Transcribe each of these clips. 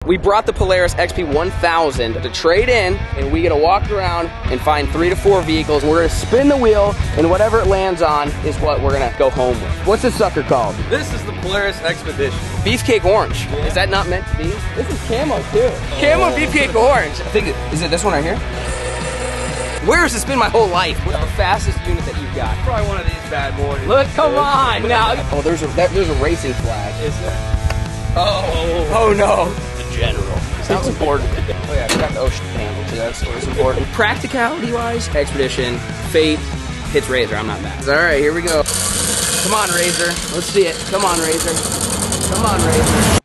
We brought the Polaris XP 1000 to trade in, and we get to walk around and find 3 to 4 vehicles. We're gonna spin the wheel, and whatever it lands on is what we're gonna go home with. What's this sucker called? This is the Polaris Expedition. Beefcake orange. Yeah. Is that not meant to be? This is camo too. Camo beefcake orange. I think, is it this one right here? Where has this been my whole life? What's the fastest unit that you've got? Probably one of these bad boys. Look, come on now. Oh, there's a racing flag. Is there? Oh no. The general. Sounds important. Oh yeah, I forgot the ocean handle too. That's what's important. Practicality-wise, Expedition, Fate, hits Razor. I'm not mad. All right, here we go. Come on, Razor. Let's see it. Come on, Razor. Come on, Razor.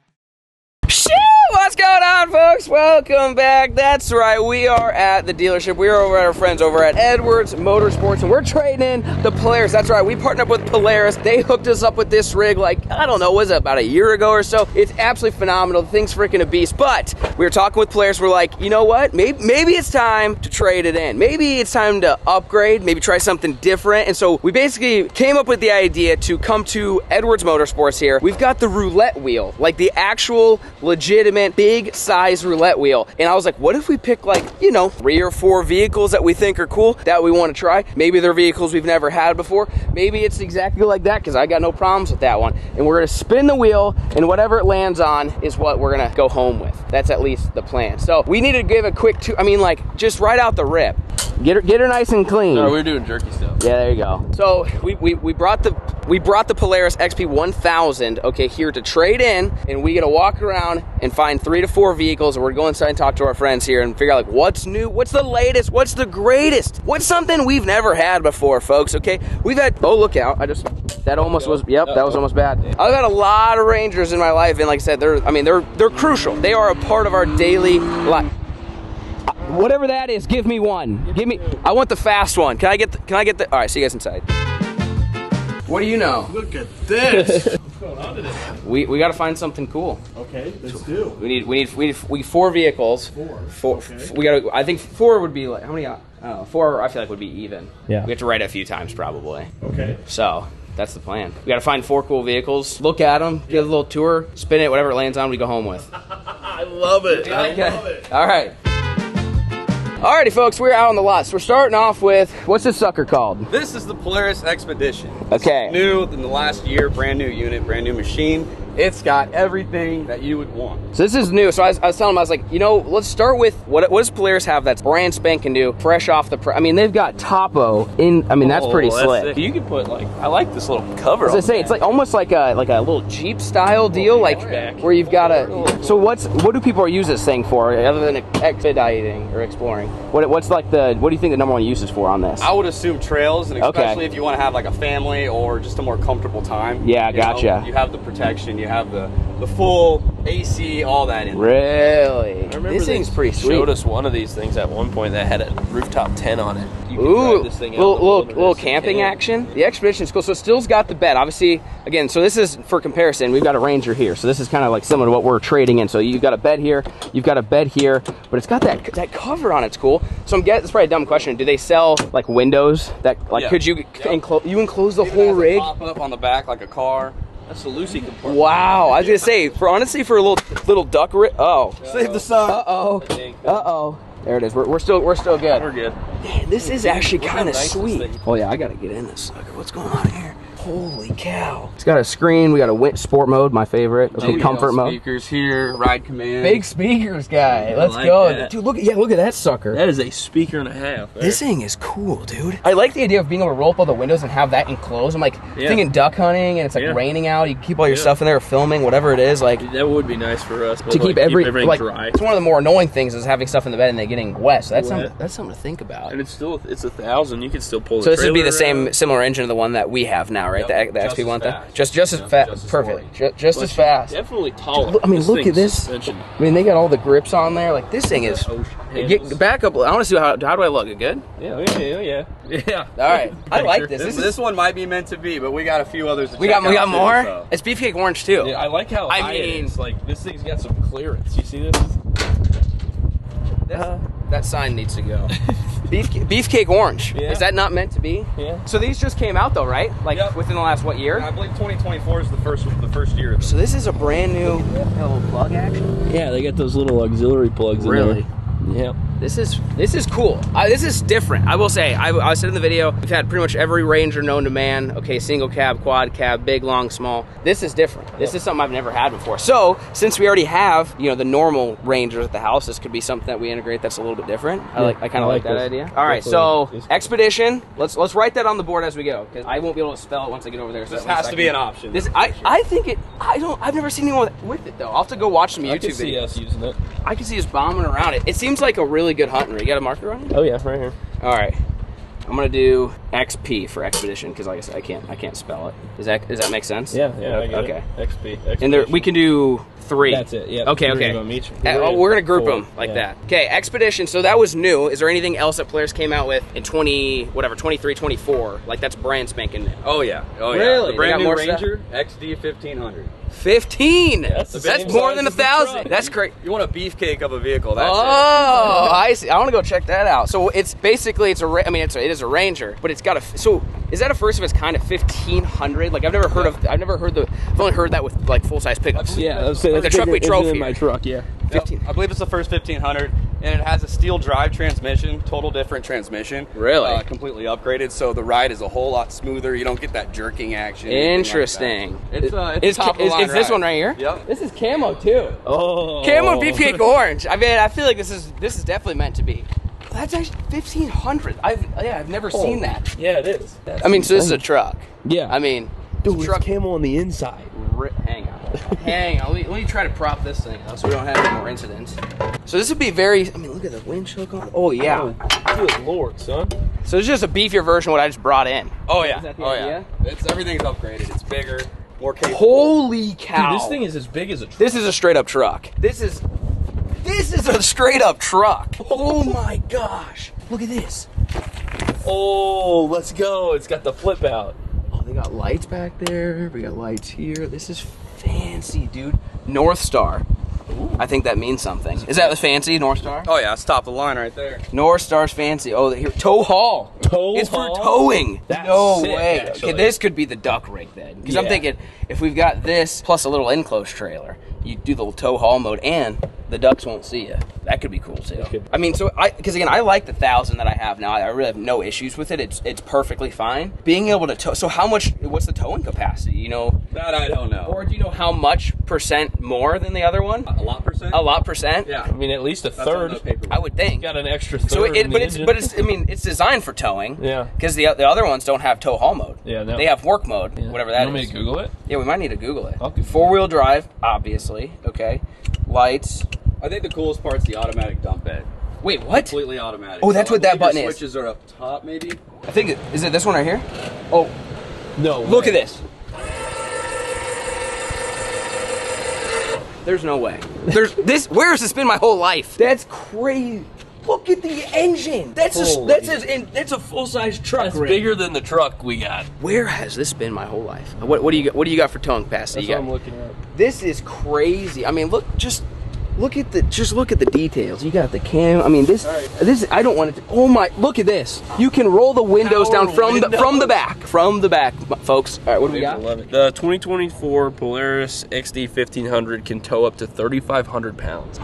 What's going on, folks? Welcome back. That's right, we are at the dealership. We are over at our friends over at Edwards Motorsports, and we're trading in the Polaris. That's right, we partnered up with Polaris. They hooked us up with this rig like, I don't know, was it about a year ago or so? It's absolutely phenomenal. The thing's freaking a beast. But we were talking with Polaris. We're like, you know what? Maybe it's time to trade it in. Maybe it's time to upgrade, maybe try something different. And so we basically came up with the idea to come to Edwards Motorsports here. We've got the roulette wheel, like the actual legitimate big size roulette wheel. And I was like, what if we pick like, you know, 3 or 4 vehicles that we think are cool, that we want to try? Maybe they're vehicles we've never had before. Maybe it's exactly like that, because I got no problems with that one. And we're gonna spin the wheel, and whatever it lands on is what we're gonna go home with. That's at least the plan. So we need to give a quick just right out the rip. Get her nice and clean. No, we're doing jerky stuff. Yeah, there you go. So we brought the Polaris XP 1000, okay, here to trade in, and we get to walk around and find 3 to 4 vehicles, and we're going inside and talk to our friends here and figure out like what's new, what's the latest, what's the greatest, what's something we've never had before, folks. Okay, we've had, oh look out, that almost was, yep, that was almost bad. I've had a lot of Rangers in my life, and like I said, they're crucial. They are a part of our daily life. Whatever that is, give me one. I want the fast one. Can I get the, all right, see you guys inside. What do you know? Look at this. What's going on today? We got to find something cool. Okay, let's do. We need 4 vehicles. 4. Okay. We got to, I think 4 would be like, how many? I don't know, 4 I feel like would be even. Yeah. We have to write it a few times probably. Okay. So that's the plan. We got to find 4 cool vehicles, look at them, get a little tour, spin it, whatever it lands on, we go home with. I love it. I love it. All right. Alrighty, folks, we're out on the lot. So we're starting off with, what's this sucker called? This is the Polaris Expedition. Okay. It's new in the last year, brand new unit, brand new machine. It's got everything that you would want. So this is new. So I was telling him, I was like, you know, let's start with, what does Polaris have that's brand spanking new, fresh off the press? I mean, they've got topo in, I mean, that's pretty slick. You could put like, I like this little cover. As I say, it's like almost like a little Jeep style deal, like where you've got a, so what do people use this thing for other than expediting or exploring? What's like what do you think the number 1 use is for on this? I would assume trails, and especially if you want to have like a family or just a more comfortable time. Yeah, gotcha. You have the protection, you have the full AC, all that in there. Really? This thing's pretty sweet. Showed us one of these things at one point that had a rooftop tent on it. You can drive this thing out little camping action. The Expedition's cool. So it still's got the bed. Obviously, again, so this is for comparison. We've got a Ranger here, so this is kind of like similar to what we're trading in. So you've got a bed here, you've got a bed here, but it's got that cover on it. It's cool. So it's probably a dumb question. Do they sell like windows that like could you enclose the whole rig? Pop up on the back like a car. That's a Lucy compartment. Wow, I was gonna say, for a little duck rig. Oh, save the sun. Uh-oh. There it is. We're still good. We're good. Man, this is actually kind of sweet. Oh yeah, I gotta get in this sucker. What's going on here? Holy cow. It's got a screen. We got a sport mode, my favorite. Comfort mode. Speakers here, ride command. Big speakers, guy. Let's go. That. Dude, look at that sucker. That is a speaker and a half. Right? This thing is cool, dude. I like the idea of being able to roll up all the windows and have that enclosed. I'm like thinking duck hunting, and it's like raining out. You can keep all your stuff in there, filming, whatever it is. Like that would be nice for us to keep everything dry. It's one of the more annoying things is having stuff in the bed and they getting wet. So that's something to think about. And it's 1,000. You can still pull. So this would be the similar engine of the one that we have now, right? The XP1. Just as fast. Perfect. Just as fast. Definitely taller. I mean, look at this. I mean, they got all the grips on there. Like this thing is. Back up. I want to see how do I look? Good. Yeah. All right. I like this. This one might be meant to be, but we got a few others. We got more. So. It's beefcake orange too. Yeah, I like how. I mean, it's like this thing's got some clearance. You see this? That sign needs to go. Beefcake orange. Yeah. Is that not meant to be? Yeah. So these just came out though, right? Like within the last what year? I believe 2024 is the first year. So this is a brand new little plug action. Yeah, they got those little auxiliary plugs in Really? there. Yeah. This is cool. This is different. I will say, I said in the video, we've had pretty much every Ranger known to man. Okay, single cab, quad cab, big, long, small. This is different. This is something I've never had before. So, since we already have, you know, the normal Rangers at the house, this could be something that we integrate that's a little bit different. I kind of like that idea. All right, so Expedition. Let's write that on the board as we go, because I won't be able to spell it once I get over there. So this has to be an option. This I think it. I've never seen anyone with it though. I'll have to go watch some YouTube videos. I can see us using it. I can see us bombing around it. It seems like a really good hunting rig. You got a marker on it? Oh yeah, right here. All right. I'm gonna do XP for Expedition because, like I said, I can't spell it. Does that make sense? Yeah. I get okay. It. XP. And there we can do 3. That's it. Yeah. Okay. Three Okay. of them each. We're gonna group them like that. Okay. Expedition. So that was new. Is there anything else that players came out with in 23, 24? Like that's brand spanking new. Oh yeah. Really? The brand They got new more Ranger XD 1500. 15. That's more than size as the 1,000. truck. That's great. You want a beefcake of a vehicle? That's Oh, I see. I want to go check that out. So it's basically it is a Ranger, but it's got a. So is that a first of its kind of 1500? Like I've only heard that with like full size pickups. Yeah, like the truck we drove in here. my truck. Yeah. 15. I believe it's the first 1500, and it has a steel drive transmission, total different transmission. Really? Completely upgraded, so the ride is a whole lot smoother. You don't get that jerking action. Interesting. It's top of the line Is this ride. one right here? Yep. This is camo too. Oh. Camo beefcake orange. I mean, I feel like this is definitely meant to be. That's actually 1500. I've never seen that. Yeah, it is. I mean, so this is a truck. Yeah. I mean, Dude, it's a truck. it's camo on the inside. Hang on. Hang on. Let me try to prop this thing up so we don't have any more incidents. So this would be very. I mean, look at the winch hook on. Oh yeah. Oh, good lord, son. So it's just a beefier version of what I just brought in. Oh yeah. Is that the Oh idea? yeah. Everything's upgraded. It's bigger, more capable. Holy cow! Dude, this thing is as big as a truck. This is a straight up truck. This is a straight up truck. Oh my gosh! Look at this. Oh, let's go. It's got the flip out. Oh, they got lights back there. We got lights here. This is fancy, dude. North Star. Ooh. I think that means something. Is that fancy, North Star? Oh yeah, it's top of the line right there. North Star's fancy. Oh, here, tow haul. It's haul? for towing. That's no sick, way. actually. Okay, this could be the duck rig then. Because I'm Yeah. thinking if we've got this plus a little enclosed trailer, you do the tow haul mode and the ducks won't see you. That could be cool too. I mean, because again, I like the 1000 that I have now. I really have no issues with it. It's perfectly fine. Being able to tow. So what's the towing capacity? You know? That I don't know. Or do you know how much % more than the other one? A lot percent? A lot %? Yeah. I mean, at least a That's on third. the paperwork. I would think. Got an extra third. So in the engine. it's designed for towing. Yeah. Because the other ones don't have tow haul mode. Yeah, no. They have work mode, Yeah. whatever that You want is. me to Google it? Yeah, we might need to Google it. I'll Google it. 4-wheel drive, obviously. Okay. Lights. I think the coolest part's the automatic dump bed. Wait, what? Completely automatic. Oh, that's what that button your is. Switches are up top, maybe. I think is it this one right here? Oh, No. look at this. There's no way. There's this. Where has this been my whole life? That's crazy. Look at the engine. That's a full-size truck. That's rig. bigger than the truck we got. Where has this been my whole life? What do you got for towing capacity? That's what I'm looking at. This is crazy. I mean, look at the details. You got the cam. I mean, this I don't want it to. Oh my! Look at this. You can roll the windows Power down from the back, folks. All right, what do we got? The 2024 Polaris XD 1500 can tow up to 3,500 pounds.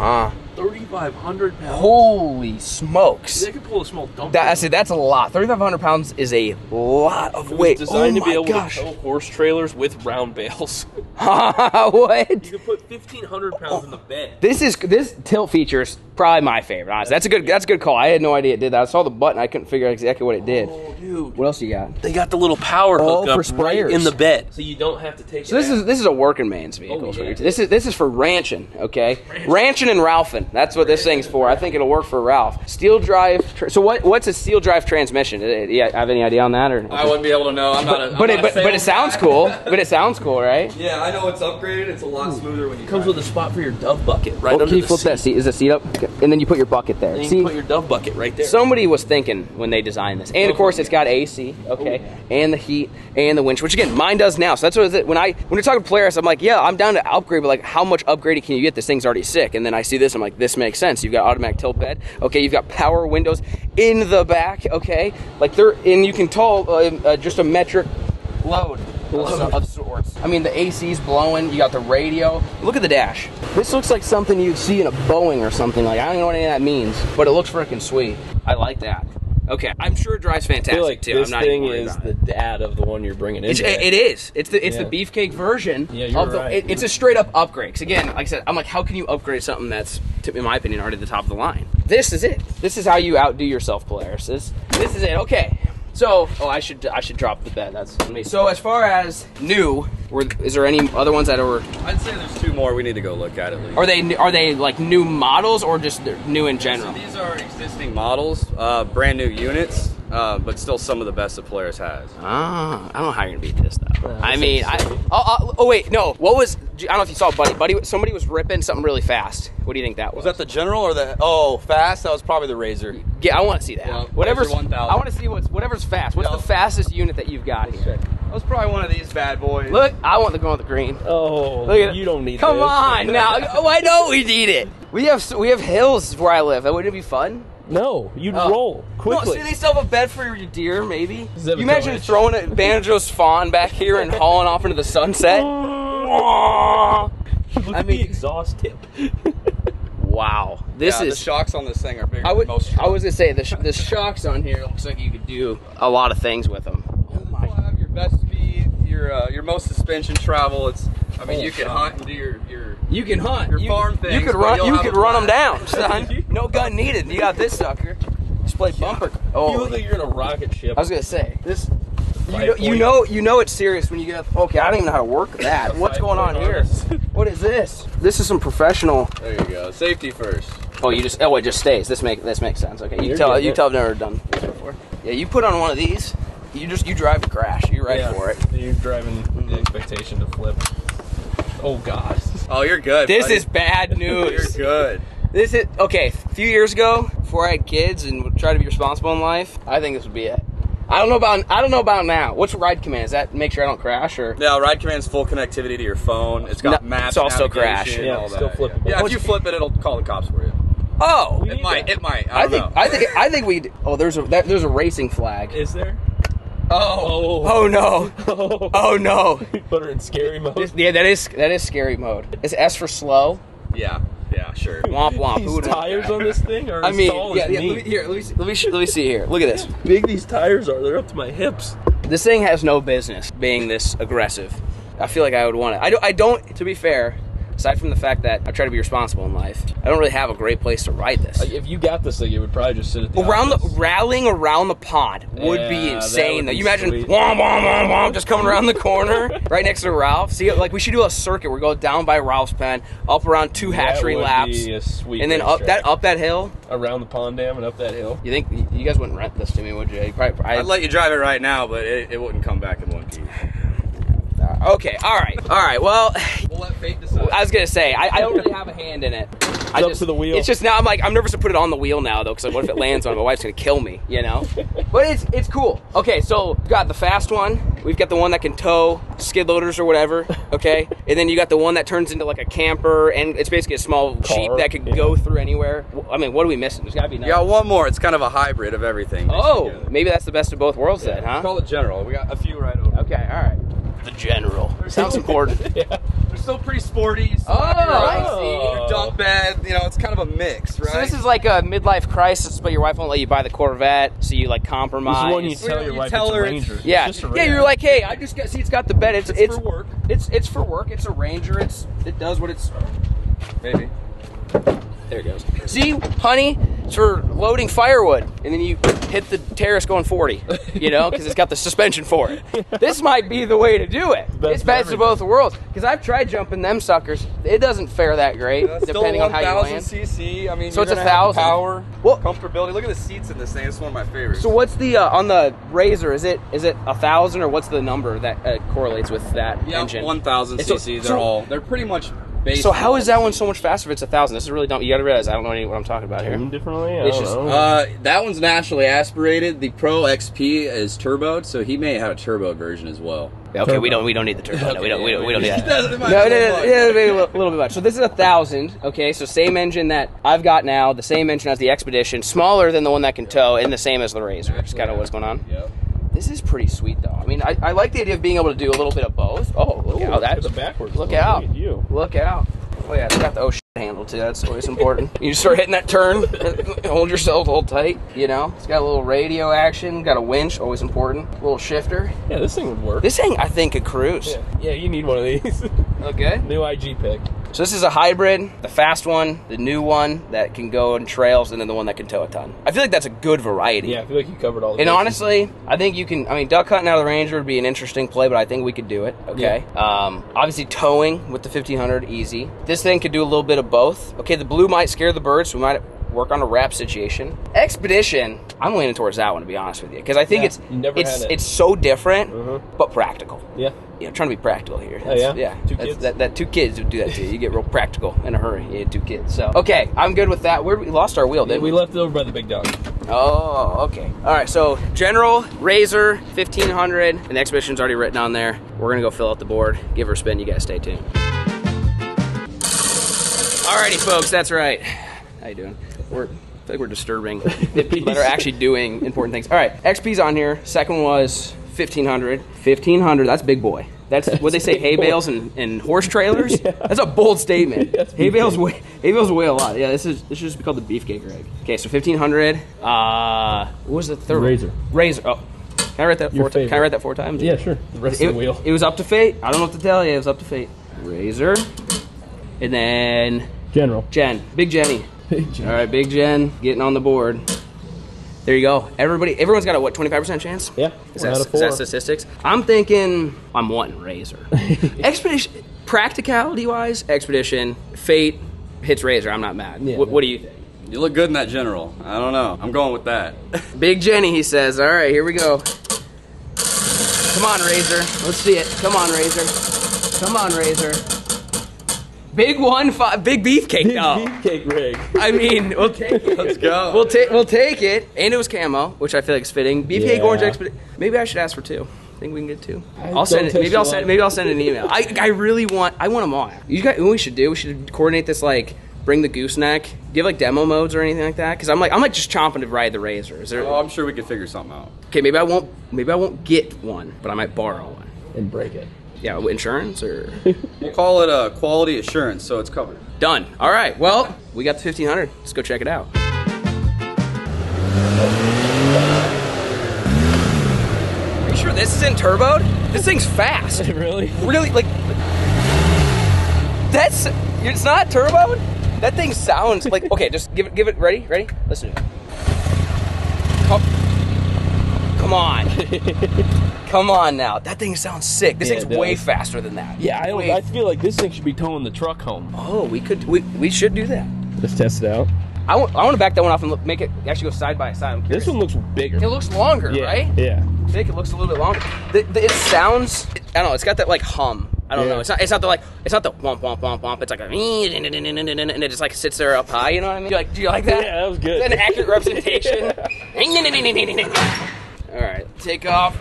3,500 pounds. Holy smokes! They could pull a small dump. That's a lot. 3,500 pounds is a lot of weight. Designed to be able gosh. to tow horse trailers with round bales. What? You could put 1,500 pounds in the bed. This tilt feature is probably my favorite. Honestly, that's a good call. I had no idea it did that. I saw the button. I couldn't figure out exactly what it did. Oh, dude. What else you got? They got the little power Oh, hookup for right sprayers. in the bed, so you don't have to take So it this is a working man's vehicle. Oh, yeah. This is for ranching, okay? Ranching and Ralphing. That's what this thing's for. I think it'll work for Ralph. Steel drive. So what's a steel drive transmission? Yeah, have any idea on that or? I wouldn't be able to know. I'm not a But it sounds cool. But it sounds cool, right? Yeah, I know it's upgraded. It's a lot smoother when you Comes with a spot for your dove bucket right Oh, under can you the flip seat. that seat? Is the seat up? Okay. and then you put your bucket there. And you See, can put your Dove bucket right there. somebody was thinking when they designed this, and of course it's got AC, okay, and the heat and the winch, which again mine does now. So that's what it is. When you're talking Polaris, I'm like, yeah, I'm down to upgrade, but like, how much upgrading can you get? This thing's already sick. And then I see this, I'm like, this makes sense. You've got automatic tilt bed, okay. You've got power windows in the back, okay. Like and you can tow just a metric load. Of sorts. I mean, the AC's blowing. You got the radio. Look at the dash. This looks like something you'd see in a Boeing or something. Like, I don't know what any of that means, but it looks freaking sweet. I like that. Okay, I'm sure it drives fantastic, I feel like too. This I'm not thing even is the dad of the one you're bringing in. It is. It's the beefcake version. Yeah, you're right. It's a straight up upgrade. Because again, like I said, I'm like, how can you upgrade something that's, in my opinion, already at the top of the line? This is it. This is how you outdo yourself, Polaris. This is it. Okay. So, I should drop the bed. That's me. So as far as new, is there any other ones that are? I'd say there's 2 more we need to go look at least. Are they like new models or just new in general? So these are existing models, brand new units, but still some of the best that Polaris has. I don't know how you're gonna beat this though. I mean, oh wait, no. What was? I don't know if you saw Buddy. Somebody was ripping something really fast. What do you think that was? Was that the General or the? Oh, fast. That was probably the Razor. Yeah, I want to see that. Yeah, whatever's Razor 1000. I want to see whatever's fast. What's the fastest unit that you've got here? That was probably one of these bad boys. Look, I want the one with the green. Oh, look at you don't need. Come this. on now. Oh, I know we need it. We have hills where I live. Wouldn't it be fun? No, you'd roll quickly. No, see, they still have a bed for your deer, maybe. You a imagine throwing a Banjo's fawn back here and hauling off into the sunset? Look at the exhaust tip. Wow, this the is. shocks on this thing are bigger than most. I was gonna say the shocks on here looks like you could do a lot of things with them. Oh my! You'll have your best speed, your most suspension travel. I mean, you can hunt and do your. You can hunt. Your farm things. You could run them down, son. No gun needed. You got this sucker. Display bumper. You look like you're in a rocket ship. I was gonna say this. You know it's serious when you get. Okay, I don't even know how to work that. What's going on here? What is this? This is some professional. There you go. Safety first. Oh, it just stays. This makes sense. Okay, you tell I've never done this before. Yeah, you put on one of these. You drive to crash. You're ready for it. You're driving the expectation to flip. Oh God. Oh, you're good. This buddy. is bad news. You're good. This is okay. A few years ago, before I had kids and tried to be responsible in life, I think this would be it. I don't know about now. What's ride command? Is that make sure I don't crash or? Yeah, ride command's full connectivity to your phone. It's got maps. It's also crash. Yeah, all still flippable. Yeah, if you flip it, it'll call the cops for you. Oh, It might. I think we. Oh, there's a racing flag. Is there? Oh no! Oh no! Put her in scary mode. Yeah, that is scary mode. Is S for slow? Yeah, sure. Womp womp. These tires on this thing are I mean, tall yeah. as me. Let me see here. Look at this. Big these tires are. They're up to my hips. This thing has no business being this aggressive. I feel like I would want it. I don't. To be fair, aside from the fact that I try to be responsible in life, I don't really have a great place to ride this. Like, if you got this thing, you would probably just sit at the Rallying around the pond would be insane. Though you imagine sweet. womp womp womp womp just coming around the corner right next to Ralph. See, like we should do a circuit. We go down by Ralph's pen, up around 2 hatchery laps, be a sweet and then up that hill. Around the pond dam and up that hill. You think you guys wouldn't rent this to me, would you? I'd let you drive it right now, but it wouldn't come back in one piece. Okay, all right. Well, We'll let fate decide. I was gonna say I don't really have a hand in it. Up to the wheel. It's just now I'm nervous to put it on the wheel now though, because what if it lands on it? My wife's gonna kill me, you know. But it's cool. Okay, so we've got the fast one. We've got the one that can tow skid loaders or whatever. Okay, and then you got the one that turns into like a camper, and it's basically a small Jeep that could go through anywhere. I mean, what are we missing? There's gotta be. You got one more. It's kind of a hybrid of everything. Oh, maybe that's the best of both worlds then, huh? Call it General. We got a few right over. Okay, all right. The General. Sounds important. They're still pretty sporty. I see. Your dump bed, it's kind of a mix, right? So this is like a midlife crisis, but your wife won't let you buy the Corvette, so you like compromise. This is when you tell your wife it's a Ranger. Yeah, It's just a yeah. Ranger. You're like, hey, I just got. See, it's got the bed. It's for work. It's for work. It's a Ranger. It does what it's. Maybe. There it goes. See, honey, it's for loading firewood, and then you hit the terrace going 40, because it's got the suspension for it. This might be the way to do it. It's best of both worlds, because I've tried jumping them suckers. It doesn't fare that great, depending on how you land. cc. I mean, so it's a 1,000 power, well, comfortability. Look at the seats in this thing. It's one of my favorites. So what's the on the Razor? Is it 1,000 or what's the number that correlates with that engine? 1,000 cc. They're pretty much So how is that one so much faster if it's 1,000? This is really dumb. You gotta realize I don't know what I'm talking about here. Differently? It's just that one's naturally aspirated. The Pro XP is turboed, so he may have a turboed version as well. Okay, we don't need the turbo. No, we don't need that. No, maybe a little bit much. So this is 1,000. Okay, so same engine that I've got now, the same engine as the Expedition, smaller than the one that can tow, and the same as the Razor. It's kind of what's going on. Yep. This is pretty sweet, though. I mean, I like the idea of being able to do a little bit of both. Oh, look out! That's backwards. Look out! Look at you. Look out! Oh yeah, it's got the handle too. That's always important. You just start hitting that turn, hold yourself a little tight. You know, it's got a little radio action. Got a winch, always important. A little shifter. Yeah, this thing would work. This thing, I think, could cruise. Yeah, you need one of these. Okay. New IG pick. So this is a hybrid, the fast one, the new one that can go in trails, and then the one that can tow a ton. I feel like that's a good variety. Yeah, I feel like you covered all the And bases. honestly, I think you can, I mean, duck hunting out of the Ranger would be an interesting play, but I think we could do it, okay? Yeah. Obviously, towing with the 1500, easy. This thing could do a little bit of both. Okay, the blue might scare the birds, so we might work on a wrap situation. Expedition, I'm leaning towards that one, to be honest with you, because I think it's so different, but practical. Yeah. You know, trying to be practical here. Oh, yeah? Yeah. Two kids? That 2 kids would do that to you. You get real practical in a hurry. You had 2 kids. So, okay, I'm good with that. We lost our wheel, didn't we? We left it over by the big dog. Oh, okay. All right, so General, Razor, 1500, and the Expedition's already written on there. We're going to go fill out the board, give her a spin. You guys stay tuned. Alrighty, folks, that's right. How you doing? I feel like we're disturbing people that are actually doing important things. All right, XP's on here. Second one was 1500. 1500, that's big boy. That's what they say, hay bales and horse trailers. Yeah. That's a bold statement. Hay bales weigh a lot. Yeah, this should just be called the Beefcake rig. Okay, so 1500. What was the third? Razor. Razor. Oh, can I write that 4 times? Can I write that 4 times? Yeah, sure. The rest of the wheel. It was up to fate. I don't know what to tell you. It was up to fate. Razor, and then General. Big Jenny. All right, Big Jen getting on the board. There you go. Everyone's got a, what, 25% chance? Yeah. Is that statistics? I'm thinking I'm wanting Razor. Expedition, practicality-wise, Expedition, fate hits Razor. I'm not mad. Yeah, what do you think? You look good in that General. I don't know. I'm going with that. Big Jenny, he says. All right, here we go. Come on, Razor. Let's see it. Come on, Razor. Come on, Razor. Big big beefcake though. Beefcake rig. I mean, we'll take it. Let's go. We'll take it. And it was camo, which I feel like is fitting. Beefcake orange Expedition. Maybe I should ask for 2. Think we can get 2? I'll send it. Maybe I'll send an email. I want them all. You guys, what we should do? We should coordinate this, like bring the gooseneck. Do you have like demo modes or anything like that? Because I'm like just chomping to ride the Razor. Is there? Oh, I'm sure we could figure something out. Okay, maybe I won't get one, but I might borrow one and break it. Yeah, insurance or? We'll call it a quality assurance, so it's covered. Done. All right. Well, we got the 1500. Let's go check it out. Are you sure this isn't turboed? This thing's fast. Really? Really, like, it's not turboed? That thing sounds like, okay, just give it, ready? Listen to it. Come on. Come on now. That thing sounds sick. This thing's way faster than that. Yeah, I feel like this thing should be towing the truck home. Oh, we should do that. Let's test it out. I want to back that one off and make it actually go side by side. This one looks bigger. It looks longer, right? Yeah. I think it looks a little bit longer. It sounds, I don't know, it's got that like hum. I don't know. It's not the womp womp womp womp. It's like a and it just like sits there up high. You know what I mean? Do you like that? Yeah, that was good. Is that an accurate representation? All right, take off.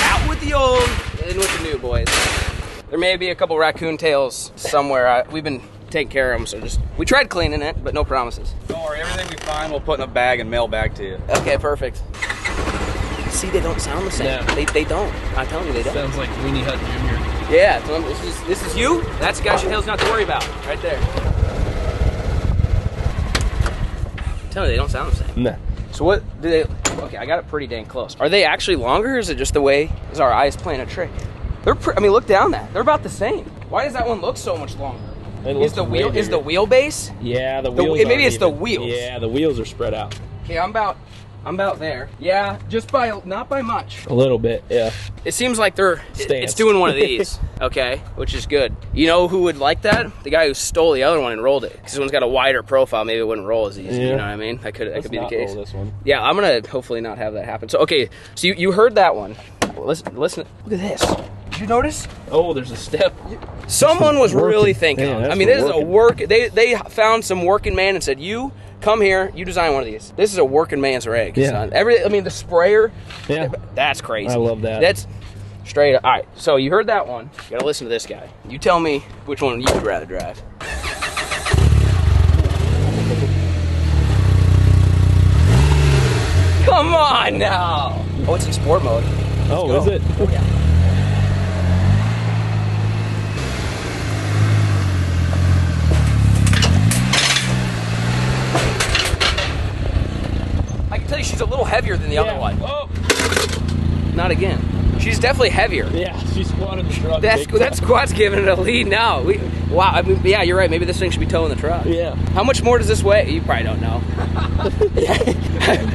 Out with the old, in with the new, boys. There may be a couple raccoon tails somewhere. We've been taking care of them, so we tried cleaning it, but no promises. Don't worry, everything we find we'll put in a bag and mail back to you. Okay, perfect. See, they don't sound the same. Yeah. They don't. I'm telling you, they don't. Sounds like Weenie Hut Jr. Yeah, this is you. That's the guy Hill's not to worry about, right there. I'm telling you, they don't sound the same. Nah. So what do they? Okay, I got it pretty dang close. Are they actually longer, or is it just the way is our eyes playing a trick? I mean, look down that. They're about the same. Why does that one look so much longer? Is the wheelbase? Yeah, the wheels. Maybe it's the wheels. Yeah, the wheels are spread out. Okay, I'm about there. Yeah, not by much. A little bit, yeah. It seems like it's doing one of these, okay, which is good. You know who would like that? The guy who stole the other one and rolled it. Because this one's got a wider profile, maybe it wouldn't roll as easy. Yeah. You know what I mean? That could be the case. Roll this one. Yeah, I'm gonna hopefully not have that happen. So okay, so you heard that one. Listen. Look at this. Did you notice? Oh, there's a step. Someone was really thinking. Yeah, I mean, this is a work. They found some working man and said, "You come here. You design one of these. This is a working man's rig, son." I mean, the sprayer. Yeah, that's crazy. I love that. That's straight up. All right, so you heard that one. You gotta listen to this guy. You tell me which one you would rather drive. Come on now. Oh, it's in sport mode. Oh, is it? Oh, yeah. I can tell you she's a little heavier than the other one. Oh. Not again. She's definitely heavier. Yeah, she squatted the truck. That squat's giving it a lead now. Wow, I mean, yeah, you're right. Maybe this thing should be towing the truck. Yeah. How much more does this weigh? You probably don't know.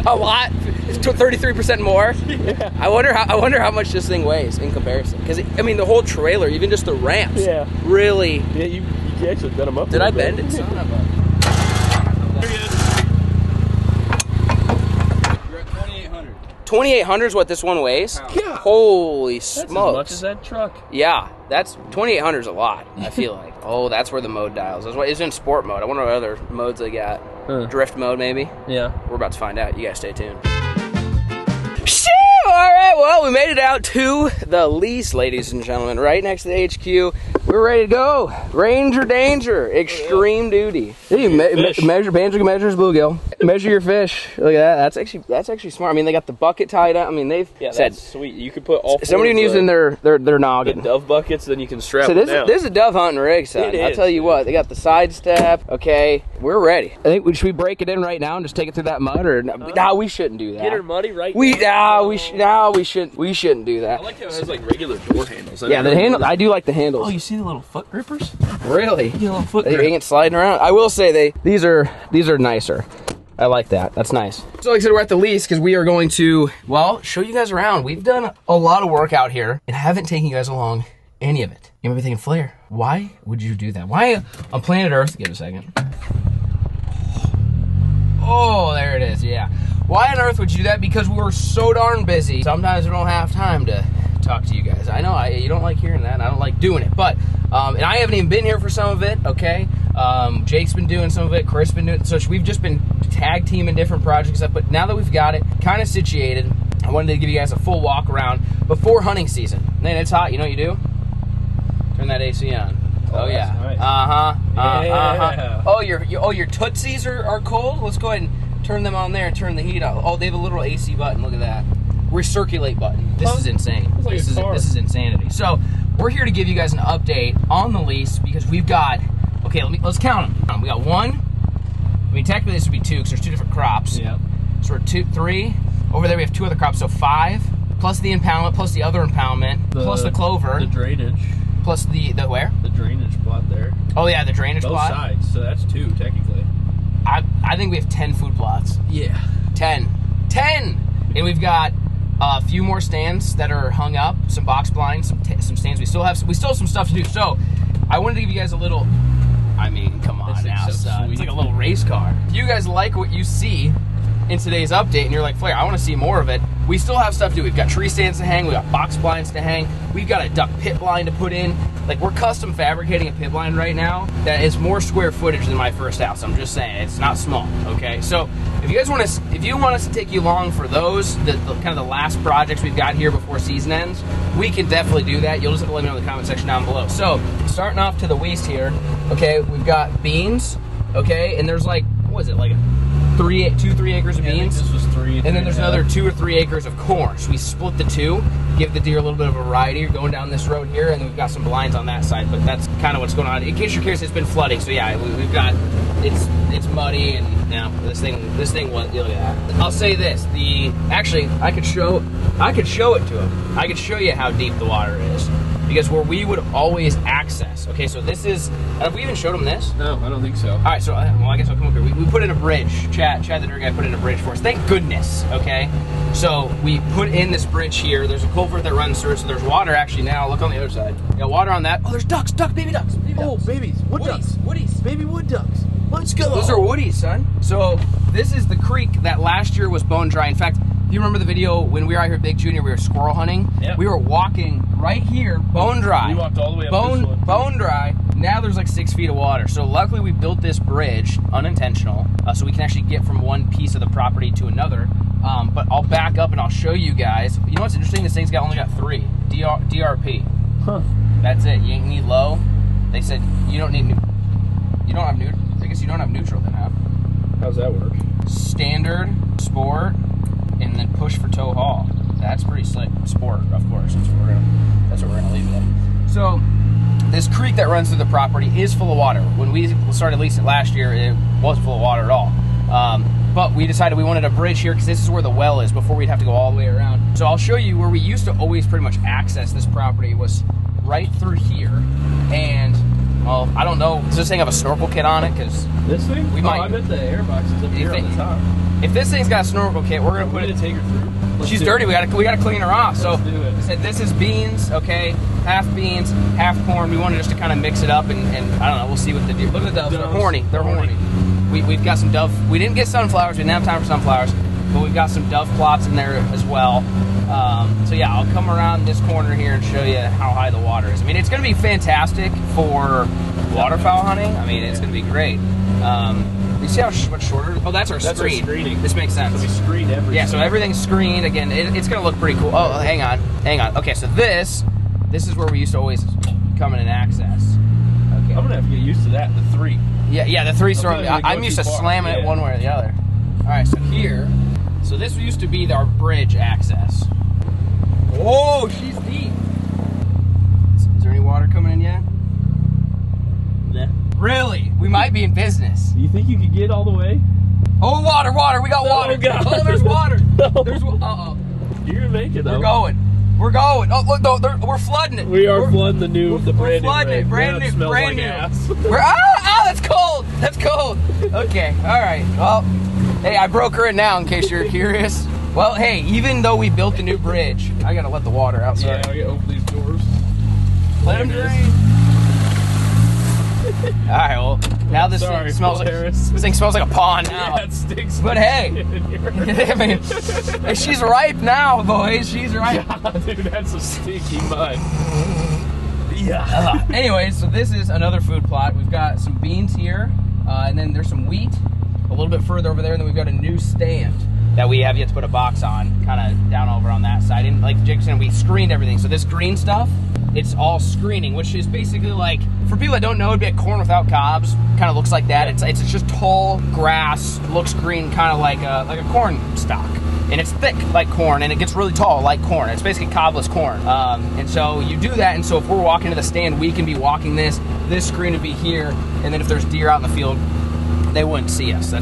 A lot. It's 33% more. Yeah. I wonder how much this thing weighs in comparison. Because I mean, the whole trailer, even just the ramps. Yeah. Really. Yeah, you actually bent them up. Did I bend it? Son of a. There he is. 2,800 is what this one weighs? Yeah. Holy That's smokes. as much as that truck. Yeah, that's 2,800 is a lot, I feel like. Oh, that's where the mode dials. That's why it's in sport mode. I wonder what other modes they got. Drift mode, maybe? Yeah. We're about to find out. You guys stay tuned. All right, well, we made it out to the lease, ladies and gentlemen, right next to the HQ. We're ready to go. Ranger danger, extreme duty. You measure Banjo measures bluegill. Measure your fish. Look at that. That's actually smart. I mean, they got the bucket tied up. I mean, they've said that's sweet. You could put all four somebody can use in their noggin. the dove buckets, then you can strap So them down. this is a dove hunting rig, son. I'll tell you what. They got the side step. Okay, we're ready. I think should we break it in right now and just take it through that mud, or no? We shouldn't do that. Get her muddy right We now. we shouldn't do that. I like how it has like regular door handles. Yeah, the handle. I do like the handles. Oh, you see the little foot grippers? Really? You get a little foot They grip. ain't sliding around. I will say these are nicer. I like that. That's nice. So like I said, we're at the lease because we are going to, well, show you guys around. We've done a lot of work out here and haven't taken you guys along any of it. You might be thinking, Flair, why would you do that? Why on planet Earth? Give it a second. Oh, there it is. Yeah. Why on earth would you do that? Because we were so darn busy. Sometimes we don't have time to talk to you guys. I know you don't like hearing that, and I don't like doing it. But, and I haven't even been here for some of it, okay? Jake's been doing some of it, Chris been doing it. So we've just been tag teaming different projects. But now that we've got it kind of situated, I wanted to give you guys a full walk around before hunting season. Man, it's hot. You know what you do? Turn that AC on. Oh yeah. Nice. Yeah. Oh, your Tootsies are cold? Let's go ahead and turn them on there and turn the heat on. Oh, they have a little AC button. Look at that. Recirculate button. This is insane. Like this is insanity. So we're here to give you guys an update on the lease because we've got, okay, let's count them. We got one. I mean, technically this would be two because there's two different crops. Yeah. So we're three. Over there we have two other crops, so 5. Plus the impoundment, plus the other impoundment, plus the clover. The drainage. Plus the where? The drainage plot there. Oh yeah, the drainage Both plot. sides, so that's 2 technically. I think we have 10 food plots. Yeah. 10. And we've got a few more stands that are hung up, some box blinds, some stands. We still have some stuff to do. So I wanted to give you guys a little, I mean, come on now, son. It's like a little race car. If you guys like what you see in today's update and you're like, Flair, I want to see more of it, we still have stuff to do. We've got tree stands to hang, we got box blinds to hang, we've got a duck pit blind to put in. Like, we're custom fabricating a pit blind right now that is more square footage than my first house. I'm just saying, it's not small, okay? So if you guys want us, if you want us to take you along for those, the kind of the last projects we've got here before season ends, we can definitely do that. You'll just have to let me know in the comment section down below. So starting off to the west here, okay, we've got beans, okay, and there's like, what is it, like 3 acres of beans? This was 3. And then there's another 2 or 3 acres of corn. So we split the 2, give the deer a little bit of a variety. You're going down this road here, and then we've got some blinds on that side, but that's kind of what's going on. In case you're curious, it's been flooding, so yeah, we've got, it's muddy, and you know, this thing was, look at that. I'll say this, actually, I could show it to him. I could show you how deep the water is. Because where we would always access, okay, so this is, have we even showed them this? No, I don't think so. All right, so, well, I guess I'll come up here. We put in a bridge. Chad the dirt guy put in a bridge for us. Thank goodness, okay? So we put in this bridge here. There's a culvert that runs through it, so there's water actually now. Look on the other side. You got water on that. Oh, there's ducks, baby ducks. Oh, babies. Wood ducks. Woodies. Baby wood ducks. Let's go. Those are woodies, son. So this is the creek that last year was bone dry. In fact, if you remember the video when we were out here at Big Junior, we were squirrel hunting. Yep. We were walking right here, bone dry. We walked all the way up bone dry. Now there's like 6 feet of water. So luckily we built this bridge, unintentional, so we can actually get from one piece of the property to another. But I'll back up and I'll show you guys. You know what's interesting? This thing's only got 3 DRP. Huh. That's it. You need low. They said you don't need. You don't have neutral. I guess you don't have neutral then, huh? How's that work? Standard, sport, and then push for tow haul. That's pretty slick. Sport, of course. That's what we're gonna leave it at. So this creek that runs through the property is full of water. When we started leasing it last year, it wasn't full of water at all. But we decided we wanted a bridge here because this is where the well is before we'd have to go all the way around. So I'll show you where we used to always pretty much access this property was right through here. And, well, I don't know, does this thing have a snorkel kit on it? Because this thing? We might. I bet the airbox is up here on the top. If this thing's got a snorkel kit, we're going to put it. Take her through. She's dirty. We gotta clean her off. So do it. I said this is beans, okay, half beans, half corn. We wanted just to kind of mix it up, and I don't know. We'll see what the deal. Look at the doves. They're horny. They're horny. We've got some dove. We didn't get sunflowers. We didn't have time for sunflowers, but we've got some dove plots in there as well. So yeah, I'll come around this corner here and show you how high the water is. I mean, it's going to be fantastic for waterfowl hunting. I mean, it's going to be great. You see how much shorter? Oh, that's our screen. Our screening. This makes sense. So we screen everything. Yeah, so everything's screened. Again, it's going to look pretty cool. Oh, hang on. Okay, so this is where we used to always come in and access. Okay. I'm going to have to get used to that, the 3. Yeah, the 3 storm. I'm used to slamming it one way or the other. All right, so here, so this used to be our bridge access. Whoa, she's deep. Is there any water coming in yet? Yeah. Really? We might be in business. Do you think you could get all the way? Oh, water! We got water. Oh, God. Oh, there's water. No. There's uh-oh. You're going to make it, though. We're going. Oh, look, no, we're flooding it. We're flooding the brand new. Flooding it, brand new. Ass. That's cold. That's cold. Okay, all right. Well, hey, I broke her in now in case you're curious. Well, hey, even though we built the new bridge, I gotta let the water out. Yeah, I gotta open these doors. Let them drain. All right, well, now this thing smells like a pond now. Yeah, it stinks. But hey, I mean, hey, she's ripe now, boys. She's ripe. God, dude, that's a stinky mud. Yeah. Anyways, so this is another food plot. We've got some beans here, and then there's some wheat a little bit further over there, and then we've got a new stand that we have yet to put a box on, kind of down over on that side. And like Jake said, we screened everything. So this green stuff, it's all screening, which is basically like, for people that don't know, it'd be like corn without cobs. Kind of looks like that. It's just tall grass, looks green, kind of like a corn stalk. And it's thick like corn, and it gets really tall like corn. It's basically cobless corn. And so you do that, and so if we're walking to the stand, we can be walking this screen would be here, and then if there's deer out in the field, they wouldn't see us.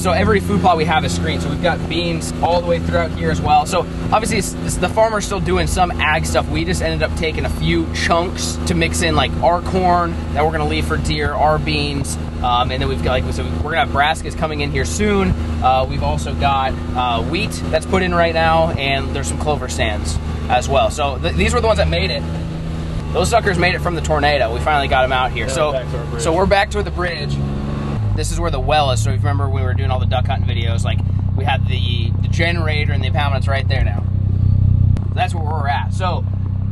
So every food plot we have is screened. So we've got beans all the way throughout here as well. So obviously the farmer's still doing some ag stuff. We just ended up taking a few chunks to mix in, like our corn that we're gonna leave for deer, our beans, and then we've got, like, so we're gonna have brassicas coming in here soon. We've also got wheat that's put in right now, and there's some clover stands as well. So these were the ones that made it. Those suckers made it from the tornado. We finally got them out here. Yeah, so we're back to the bridge. This is where the well is. So if you remember when we were doing all the duck hunting videos, like we had the generator and the impoundment's right there now. That's where we're at. So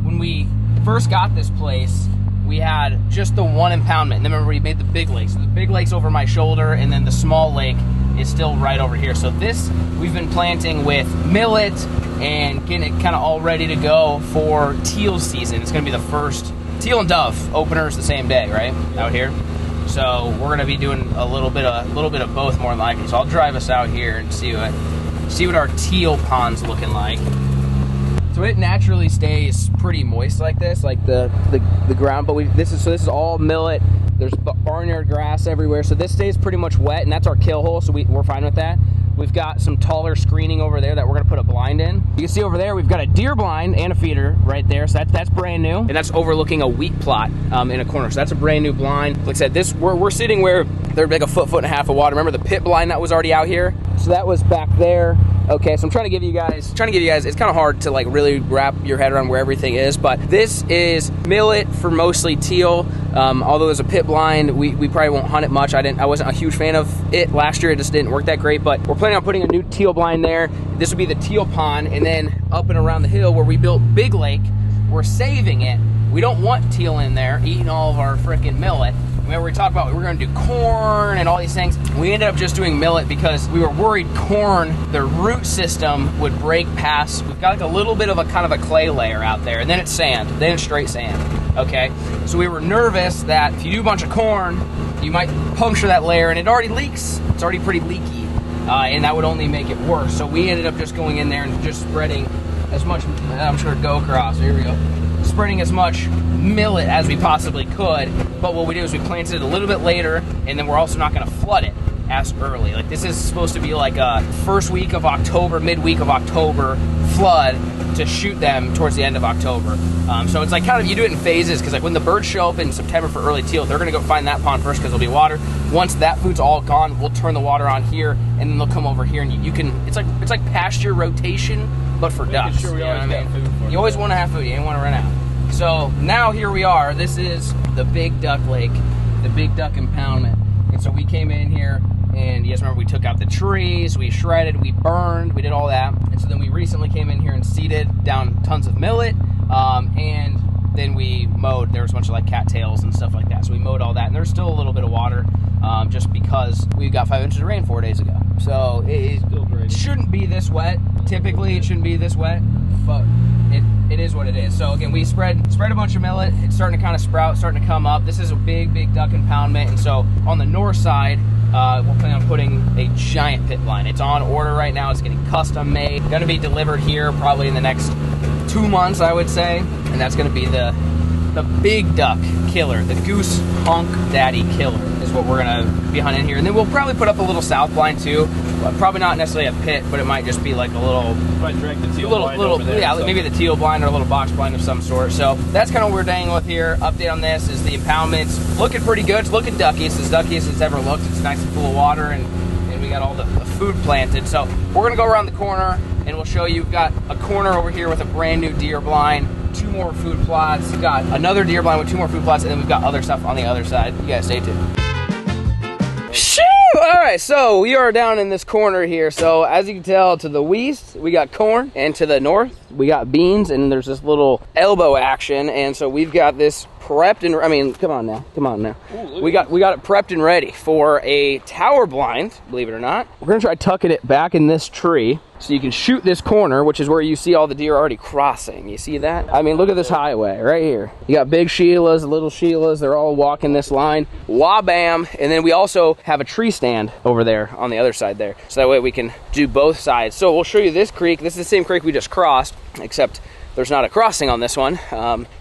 when we first got this place, we had just the one impoundment. And then remember we made the big lake. So the big lake's over my shoulder, and then the small lake is still right over here. So this we've been planting with millet and getting it kind of all ready to go for teal season. It's gonna be the first teal and dove openers the same day, right? Out here. So we're gonna be doing a little bit of both, more than likely. So I'll drive us out here and see what our teal pond's looking like. So it naturally stays pretty moist like this, like the ground. But this is all millet. There's barnyard grass everywhere, so this stays pretty much wet, and that's our kill hole. So we're fine with that. We've got some taller screening over there that we're gonna put a blind in. You can see over there, we've got a deer blind and a feeder right there. So that's brand new. And that's overlooking a wheat plot in a corner. So that's a brand new blind. Like I said, we're sitting where there'd be like a foot and a half of water. Remember the pit blind that was already out here? So that was back there. Okay, so I'm trying to give you guys, it's kind of hard to like really wrap your head around where everything is, but this is millet for mostly teal. Although there's a pit blind, we probably won't hunt it much. I wasn't a huge fan of it last year. It just didn't work that great, but we're planning on putting a new teal blind there. This would be the teal pond, and then up and around the hill where we built Big Lake, we're saving it. We don't want teal in there eating all of our frickin' millet. Remember we talked about we were gonna do corn and all these things. We ended up just doing millet because we were worried corn, the root system would break past. We've got like a little bit of a kind of a clay layer out there, and then it's sand, then it's straight sand, okay? So we were nervous that if you do a bunch of corn, you might puncture that layer, and it already leaks. It's already pretty leaky, and that would only make it worse. So we ended up just going in there and just spreading as much, I'm sure go across, here we go. Spreading as much millet as we possibly could, but what we did is we planted it a little bit later, and then we're also not going to flood it as early. Like this is supposed to be like a first week of October, midweek of October flood to shoot them towards the end of October. So it's like kind of, you do it in phases, because like when the birds show up in September for early teal, they're going to go find that pond first because there'll be water. Once that food's all gone, we'll turn the water on here, and then they'll come over here, and you can, it's like pasture rotation, but for ducks. Sure, you know what I mean? You always want to have food. You ain't want to run out. So now here we are. This is the Big Duck Lake, the Big Duck Impoundment. And so we came in here, and you guys remember we took out the trees, we shredded, we burned, we did all that. And so then we recently came in here and seeded down tons of millet, and then we mowed. There was a bunch of like cattails and stuff like that. So we mowed all that, and there's still a little bit of water, just because we got 5 inches of rain 4 days ago. So it shouldn't be this wet. Typically it shouldn't be this wet, but it is what it is. So again, we spread a bunch of millet. It's starting to kind of sprout, starting to come up. This is a big duck impoundment, and so on the north side, we're planning on putting a giant pit line. It's on order right now. It's getting custom made. Going to be delivered here probably in the next 2 months, I would say, and that's going to be the big duck killer, the goose honk daddy killer is what we're going to be hunting here. And then we'll probably put up a little south blind too. Probably not necessarily a pit, but it might just be like a little, drag the teal blind over there, yeah, so. maybe the teal blind or a little box blind of some sort. So that's kind of what we're dangling with here. Update on this is the impoundment's looking pretty good. It's looking ducky. It's as ducky as it's ever looked. It's nice and full of water, and we got all the food planted. So we're gonna go around the corner, and we'll show you. We've got a corner over here with a brand new deer blind, 2 more food plots. We've got another deer blind with 2 more food plots, and then we've got other stuff on the other side. You guys stay tuned. Shoo! All right, so we are down in this corner here. So as you can tell, to the west we got corn, and to the north we got beans, and there's this little elbow action. And so we've got this prepped, and I mean, come on now. Ooh, we got it prepped and ready for a tower blind, believe it or not. We're gonna try tucking it back in this tree so you can shoot this corner, which is where you see all the deer already crossing. You see that? I mean, look at this highway right here. You got big Sheilas, little Sheilas, they're all walking this line. Wah-bam. And then we also have a tree stand over there on the other side there. So that way we can do both sides. So we'll show you this creek. This is the same creek we just crossed, except there's not a crossing on this one.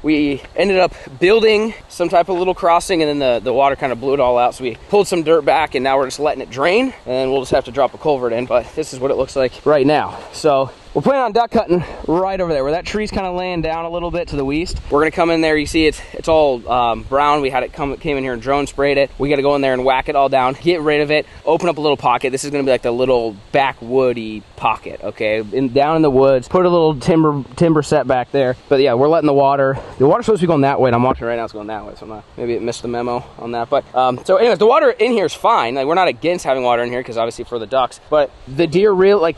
We ended up building some type of little crossing, and then the water kind of blew it all out. So we pulled some dirt back, and now we're just letting it drain, and then we'll just have to drop a culvert in. But this is what it looks like right now. So we're planning on duck hunting right over there where that tree's kind of laying down a little bit to the west. We're gonna come in there. You see it's all brown. We had it came in here and drone sprayed it. We got to go in there and whack it all down, get rid of it, open up a little pocket. This is gonna be like the little backwoody pocket, okay, down in the woods. Put a little timber set back there. But yeah, we're letting the water's supposed to be going that way, and I'm watching right now. It's going that way, so I'm not, maybe it missed the memo on that. But so anyways, the water in here is fine. Like, we're not against having water in here because obviously for the ducks, but the deer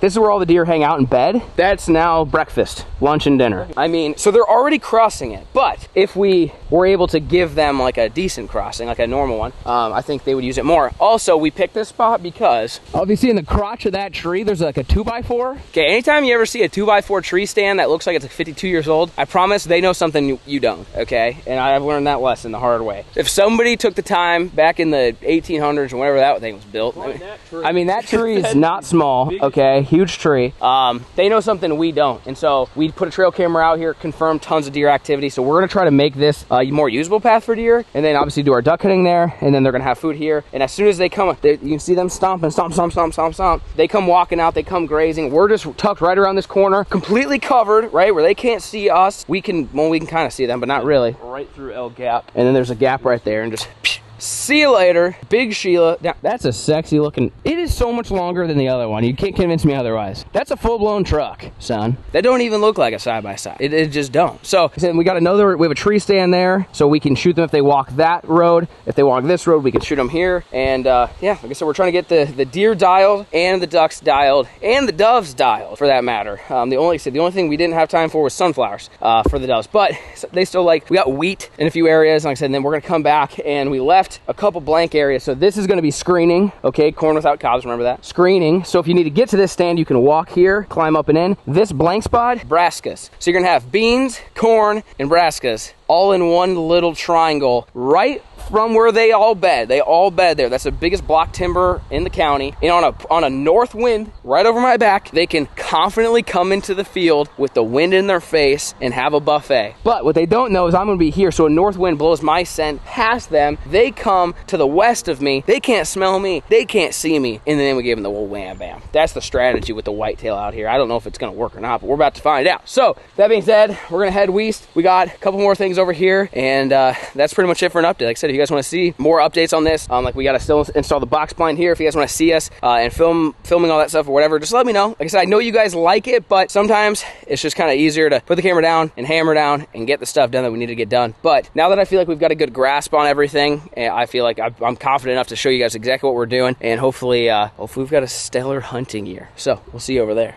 this is where all the deer hang out in bed. That's now breakfast, lunch, and dinner. I mean, so they're already crossing it, but if we were able to give them like a decent crossing, like a normal one, I think they would use it more. Also, we picked this spot because obviously in the crotch of that tree, there's like a 2x4. Okay, anytime you ever see a 2x4 tree stand that looks like it's like 52 years old, I promise they know something you don't, okay? And I've learned that lesson the hard way. If somebody took the time back in the 1800s or whenever that thing was built, I mean that tree is not small, okay? Huge tree. They know something we don't. And so we put a trail camera out here, confirmed tons of deer activity. So we're gonna try to make this a more usable path for deer, and then obviously do our duck hunting there, and then they're gonna have food here. And as soon as they come, you can see them stomping, stomp, stomp, stomp, stomp, stomp. They come walking out, they come grazing. We're just tucked right around this corner, completely covered, right, where they can't see us. We can kind of see them, but not really. Right through L Gap. And then there's a gap right there, and just See you later. Big Sheila. Now, that's a sexy looking. It is so much longer than the other one. You can't convince me otherwise. That's a full-blown truck, son. That don't even look like a side-by-side. It just don't. So we got another, we have a tree stand there, so we can shoot them if they walk that road. If they walk this road, we can shoot them here. And yeah, like I said, we're trying to get the deer dialed and the ducks dialed and the doves dialed, for that matter. The only thing we didn't have time for was sunflowers for the doves, but they still we got wheat in a few areas, like I said, and then we're gonna come back, and we left a couple blank areas. So this is gonna be screening, okay? Corn without cobs, remember that? Screening. So if you need to get to this stand, you can walk here, climb up and in. This blank spot, brassicas. So you're gonna have beans, corn, and brassicas all in one little triangle right from where they all bed. They all bed there. That's the biggest block timber in the county. And on a north wind right over my back, they can confidently come into the field with the wind in their face and have a buffet. But what they don't know is I'm gonna be here, so a north wind blows my scent past them. They come to the west of me. They can't smell me. They can't see me. And then we give them the old wham bam. That's the strategy with the whitetail out here. I don't know if it's gonna work or not, but we're about to find out. So that being said, we're gonna head west. We got a couple more things over here, and that's pretty much it for an update. Like I said, if you guys want to see more updates on this, like we got to still install the box blind here. If you guys want to see us and filming all that stuff or whatever, just let me know. Like I said, I know you guys like it, but sometimes it's just kind of easier to put the camera down and hammer down and get the stuff done that we need to get done. But now that I feel like we've got a good grasp on everything, I feel like I'm confident enough to show you guys exactly what we're doing, and hopefully we've got a stellar hunting year. So we'll see you over there.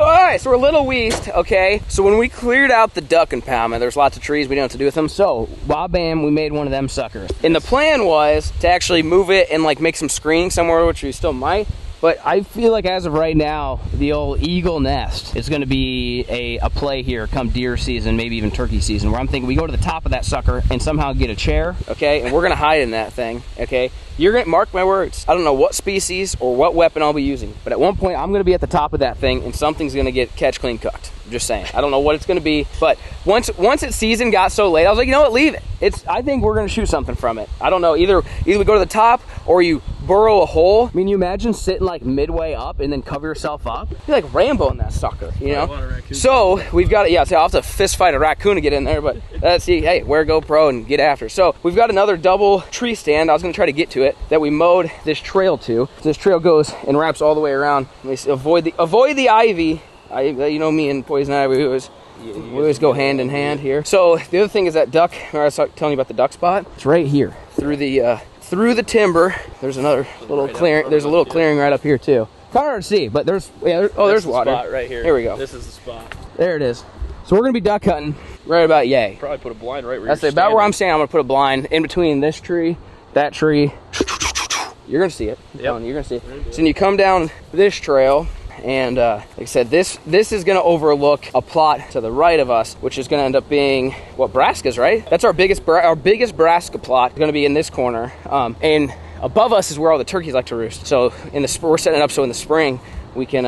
All right, so we're a little west, okay? So when we cleared out the duck impoundment, there's lots of trees we didn't know what to do with them. So, bam, we made one of them suckers. And the plan was to actually move it and like make some screening somewhere, which we still might. But I feel like as of right now, the old eagle nest is gonna be a play here come deer season, maybe even turkey season, where I'm thinking we go to the top of that sucker and somehow get a chair, okay? And we're gonna hide in that thing, okay? You're gonna mark my words. I don't know what species or what weapon I'll be using, but at one point I'm gonna be at the top of that thing and something's gonna get catch clean cooked. I'm just saying. I don't know what it's gonna be, but once its season got so late, I was like, you know what, leave it. I think we're gonna shoot something from it. I don't know, either we go to the top or you burrow a hole. I mean, you imagine sitting like midway up and then cover yourself up? You're like Rambo in that sucker, you know? So we've got, yeah, so I'll have to fist fight a raccoon to get in there, but let's see, hey, wear GoPro and get after. So we've got another double tree stand. I was gonna try to get to it that we mowed this trail to. This trail goes and wraps all the way around. Avoid the ivy. You know me and poison ivy, we always go hand in hand here. So the other thing is that duck, I was telling you about the duck spot. It's right here through the timber. There's another little clearing. There's a little clearing right up here too. Kind of hard to see, but there's there's water. Spot right here. Here we go. This is the spot. There it is. So we're gonna be duck hunting right about yay. Probably put a blind right where That's about where I'm standing. I'm gonna put a blind in between this tree, that tree. You're gonna see it. You're gonna see it. So then you come down this trail. And like I said, this is gonna overlook a plot to the right of us, which is gonna end up being what, brassicas, right? That's our biggest brassica plot. It's gonna be in this corner, and above us is where all the turkeys like to roost. So we're setting it up so in the spring we can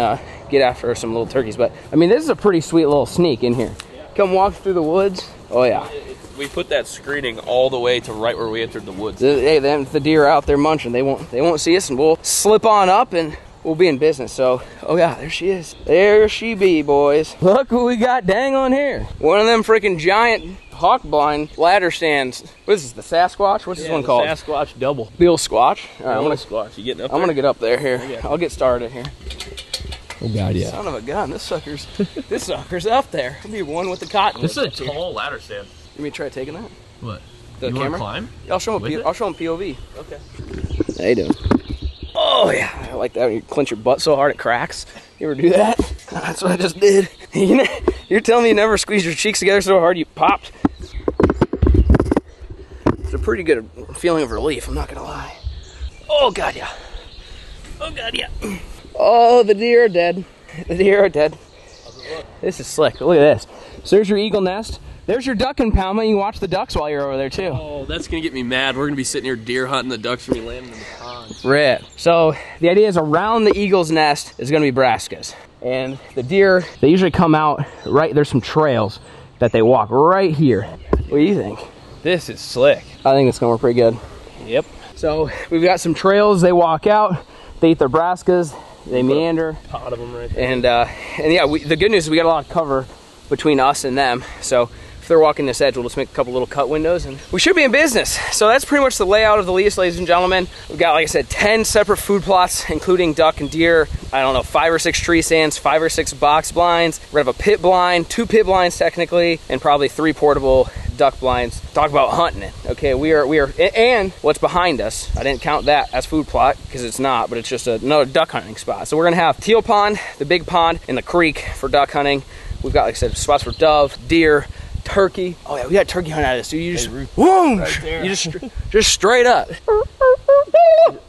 get after some little turkeys. But I mean, this is a pretty sweet little sneak in here. Come walk through the woods. Oh yeah. We put that screening all the way to right where we entered the woods. Hey, the deer are out there munching. They won't see us, and we'll slip on up and we'll be in business. So, oh yeah, there she is. There she be, boys. Look what we got dang on here. One of them freaking giant hawk blind ladder stands. What is this, the Sasquatch? What's this one called? Sasquatch double. Bill Squatch. All right, Squatch. You getting up there? I'm gonna get up there here. I'll get started here. Oh god, yeah. Son of a gun, this sucker's up there. I'll be one with the cotton. This is a tall ladder stand. You mean try taking that? What? The camera? Wanna climb? I'll show him POV. Okay. How you doing? Oh yeah, I like that when you clench your butt so hard it cracks. You ever do that? That's what I just did. You're telling me you never squeezed your cheeks together so hard you popped? It's a pretty good feeling of relief, I'm not gonna lie. Oh god, yeah. Oh god, yeah. Oh, the deer are dead. The deer are dead. This is slick. Look at this. So there's your eagle nest. There's your duck impoundment. You can watch the ducks while you're over there too. Oh, that's gonna get me mad. We're gonna be sitting here deer hunting. The ducks are gonna be landing in the pond. Right. So the idea is around the eagle's nest is gonna be brassicas. And the deer, they usually come out right, there's some trails that they walk right here. What do you think? This is slick. I think it's gonna work pretty good. Yep. So we've got some trails, they walk out, they eat their brassicas, they meander. Pot of them right there. And yeah, the good news is we got a lot of cover between us and them. So if they're walking this edge, we'll just make a couple little cut windows and we should be in business. So that's pretty much the layout of the lease, ladies and gentlemen. We've got, like I said, 10 separate food plots, including duck and deer. I don't know, 5 or 6 tree stands, 5 or 6 box blinds. We're gonna have a pit blind, 2 pit blinds technically, and probably 3 portable duck blinds. Talk about hunting it. Okay, we are, and what's behind us, I didn't count that as food plot because it's not, but it's just another duck hunting spot. So we're gonna have teal pond, the big pond, and the creek for duck hunting. We've got, like I said, spots for dove, deer, turkey. Oh yeah, we got turkey hunting out of this, dude. You just, whoosh, right, you just straight up.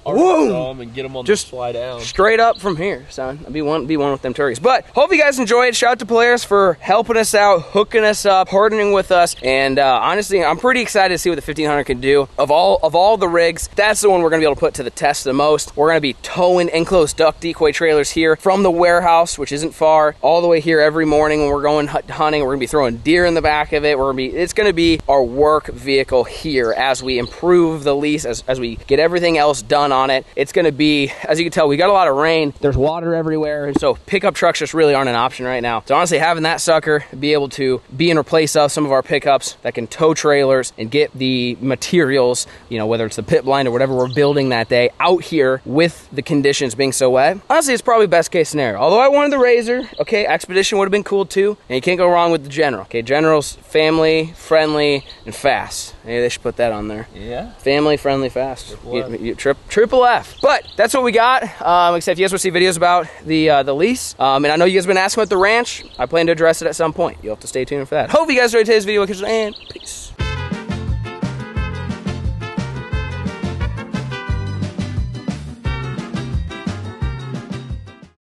Whoa! And get them on just fly down. Straight up from here, son. I'll be one with them turkeys. But hope you guys enjoyed. Shout out to Polaris for helping us out, hooking us up, partnering with us. And honestly, I'm pretty excited to see what the 1500 can do. Of all the rigs, that's the one we're gonna be able to put to the test the most. We're gonna be towing enclosed duck decoy trailers here from the warehouse, which isn't far, all the way here every morning when we're going hunting. We're gonna be throwing deer in the back of it. It's gonna be our work vehicle here as we improve the lease, as we get everything else done on it. It's gonna be, as you can tell, we got a lot of rain. There's water everywhere, and so pickup trucks just really aren't an option right now. So honestly, having that sucker be able to be in replace of some of our pickups that can tow trailers and get the materials, you know, whether it's the pit blind or whatever we're building that day, out here with the conditions being so wet. Honestly, it's probably best case scenario. Although I wanted the Razor, okay, Expedition would have been cool too, and you can't go wrong with the General. Okay, General's family, friendly, and fast. Maybe they should put that on there. Yeah. Family, friendly, fast. Triple F. But that's what we got. Except if you guys want to see videos about the lease, and I know you guys have been asking about the ranch, I plan to address it at some point. You'll have to stay tuned for that. Hope you guys enjoyed today's video, and peace.